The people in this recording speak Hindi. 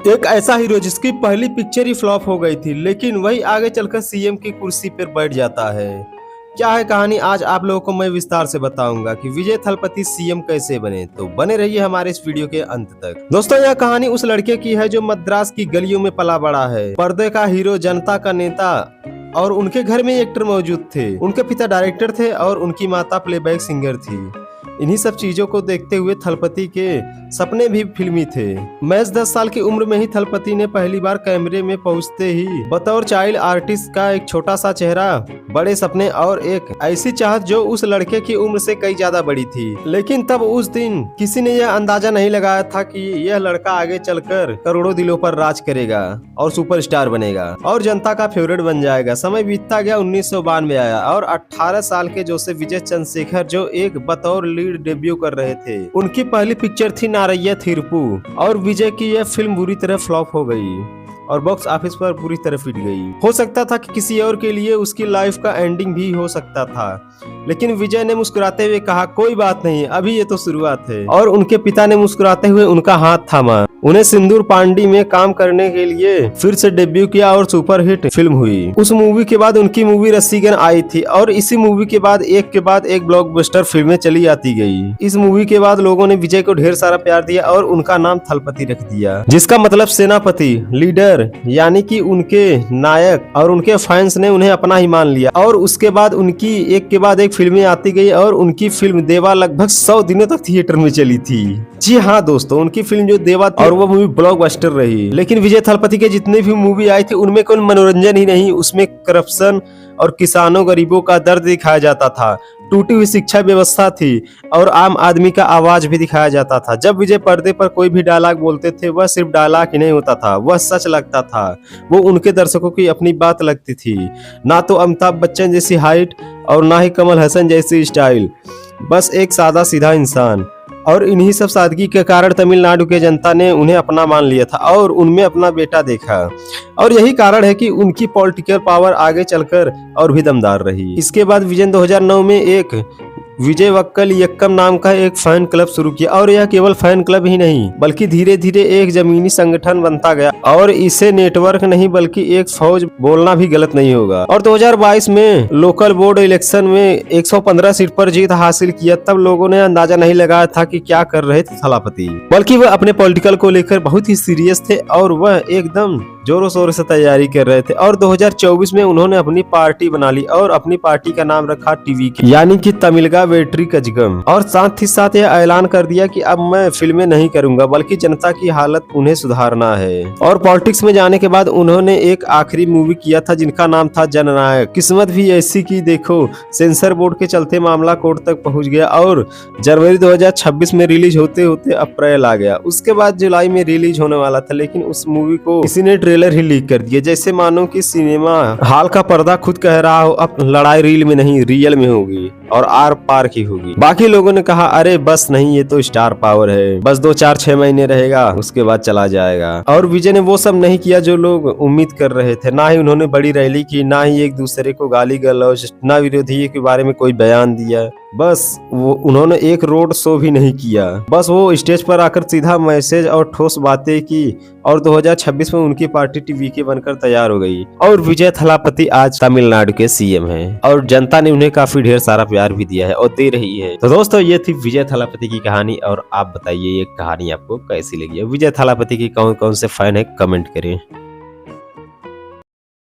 एक ऐसा हीरो जिसकी पहली पिक्चर ही फ्लॉप हो गई थी, लेकिन वही आगे चलकर सीएम की कुर्सी पर बैठ जाता है। क्या है कहानी, आज आप लोगों को मैं विस्तार से बताऊंगा कि विजय थलपति सीएम कैसे बने। तो बने रहिए हमारे इस वीडियो के अंत तक। दोस्तों, यह कहानी उस लड़के की है जो मद्रास की गलियों में पला बड़ा है, पर्दे का हीरो, जनता का नेता। और उनके घर में एक्टर मौजूद थे। उनके पिता डायरेक्टर थे और उनकी माता प्लेबैक सिंगर थी। इन्हीं सब चीजों को देखते हुए थलपति के सपने भी फिल्मी थे। महज 10 साल की उम्र में ही थलपति ने पहली बार कैमरे में पहुंचते ही बतौर चाइल्ड आर्टिस्ट का एक छोटा सा चेहरा, बड़े सपने और एक ऐसी चाहत जो उस लड़के की उम्र से कई ज्यादा बड़ी थी। लेकिन तब उस दिन किसी ने यह अंदाजा नहीं लगाया था कि यह लड़का आगे चलकर करोड़ों दिलों पर राज करेगा और सुपरस्टार बनेगा और जनता का फेवरेट बन जाएगा। समय बीतता गया, 1992 आया और 18 साल के जोसेफ विजय चंद्रशेखर, जो एक बतौर लीड डेब्यू कर रहे थे, उनकी पहली पिक्चर थी नारय्या थीरप्पू। और विजय की यह फिल्म बुरी तरह फ्लॉप हो गई और बॉक्स ऑफिस पर पूरी तरह पिट गई। हो सकता था कि किसी और के लिए उसकी लाइफ का एंडिंग भी हो सकता था, लेकिन विजय ने मुस्कुराते हुए कहा, कोई बात नहीं, अभी ये तो शुरुआत है। और उनके पिता ने मुस्कुराते हुए उनका हाथ थामा। उन्हें सिंदूर पांडी में काम करने के लिए फिर से डेब्यू किया और सुपरहिट फिल्म हुई। उस मूवी के बाद उनकी मूवी रस्सीगन आई थी और इसी मूवी के बाद एक ब्लॉकबस्टर फिल्में चली आती गई। इस मूवी के बाद लोगों ने विजय को ढेर सारा प्यार दिया और उनका नाम थलपति रख दिया, जिसका मतलब सेनापति, लीडर, यानी कि उनके नायक। और उनके फैंस ने उन्हें अपना ही मान लिया। और उसके बाद उनकी एक के बाद एक फिल्में आती गई और उनकी फिल्म देवा लगभग 100 दिनों तक थिएटर में चली थी। जी हाँ दोस्तों, उनकी फिल्म जो देवा थी और वो मूवी ब्लॉकबस्टर रही। लेकिन विजय थलपति के जितने भी मूवी आई थी उनमें कोई मनोरंजन ही नहीं, उसमें करप्शन और किसानों गरीबों का दर्द दिखाया जाता था, टूटी हुई शिक्षा व्यवस्था थी और आम आदमी का आवाज भी दिखाया जाता था। जब विजय पर्दे पर कोई भी डायलॉग बोलते थे, वह सिर्फ डायलॉग ही नहीं होता था, वह सच लगता था। वो उनके दर्शकों की अपनी बात लगती थी। ना तो अमिताभ बच्चन जैसी हाइट और ना ही कमल हसन जैसी स्टाइल, बस एक सादा सीधा इंसान। और इन्हीं सब सादगी के कारण तमिलनाडु के जनता ने उन्हें अपना मान लिया था और उनमें अपना बेटा देखा। और यही कारण है कि उनकी पॉलिटिकल पावर आगे चलकर और भी दमदार रही। इसके बाद विजय 2009 में एक विजय वक्कल यक्कम नाम का एक फैन क्लब शुरू किया और यह केवल फैन क्लब ही नहीं बल्कि धीरे धीरे एक जमीनी संगठन बनता गया। और इसे नेटवर्क नहीं बल्कि एक फौज बोलना भी गलत नहीं होगा। और 2022 में लोकल बोर्ड इलेक्शन में 115 सीट पर जीत हासिल किया। तब लोगों ने अंदाजा नहीं लगाया था कि क्या कर रहे थे थलपति, बल्कि वह अपने पॉलिटिकल को लेकर बहुत ही सीरियस थे और वह एकदम जोरों शोरों से तैयारी कर रहे थे। और 2024 में उन्होंने अपनी पार्टी बना ली और अपनी पार्टी का नाम रखा टीवीके, यानी कि तमिलगा वेट्री कजगम। और साथ ही साथ यह ऐलान कर दिया कि अब मैं फिल्में नहीं करूंगा बल्कि जनता की हालत उन्हें सुधारना है। और पॉलिटिक्स में जाने के बाद उन्होंने एक आखिरी मूवी किया था जिनका नाम था जननायक। किस्मत भी ऐसी की, देखो सेंसर बोर्ड के चलते मामला कोर्ट तक पहुंच गया और जनवरी 2026 में रिलीज होते होते अप्रैल आ गया। उसके बाद जुलाई में रिलीज होने वाला था, लेकिन उस मूवी को किसी ने ट्रेलर ही लीक कर दिया, जैसे मानो कि सिनेमा हॉल का पर्दा खुद कह रहा हो अब लड़ाई रील में नहीं रियल में होगी और आर पार की होगी। बाकी लोगों ने कहा, अरे बस नहीं, ये तो स्टार पावर है, बस 2-4-6 महीने रहेगा उसके बाद चला जाएगा। और विजय ने वो सब नहीं किया जो लोग उम्मीद कर रहे थे। ना ही उन्होंने बड़ी रैली की, ना ही एक दूसरे को गाली गलौज, ना विरोधी के बारे में कोई बयान दिया। बस वो उन्होंने एक रोड शो भी नहीं किया। बस वो स्टेज पर आकर सीधा मैसेज और ठोस बातें की और 2026 में उनकी पार्टी टीवीके बनकर तैयार हो गई। और विजय थलापति आज तमिलनाडु के सीएम हैं और जनता ने उन्हें काफी ढेर सारा प्यार भी दिया है और दे रही है। तो दोस्तों, ये थी विजय थलापति की कहानी और आप बताइए ये कहानी आपको कैसी लगी है। विजय थलापति की कौन कौन से फैन है कमेंट करें।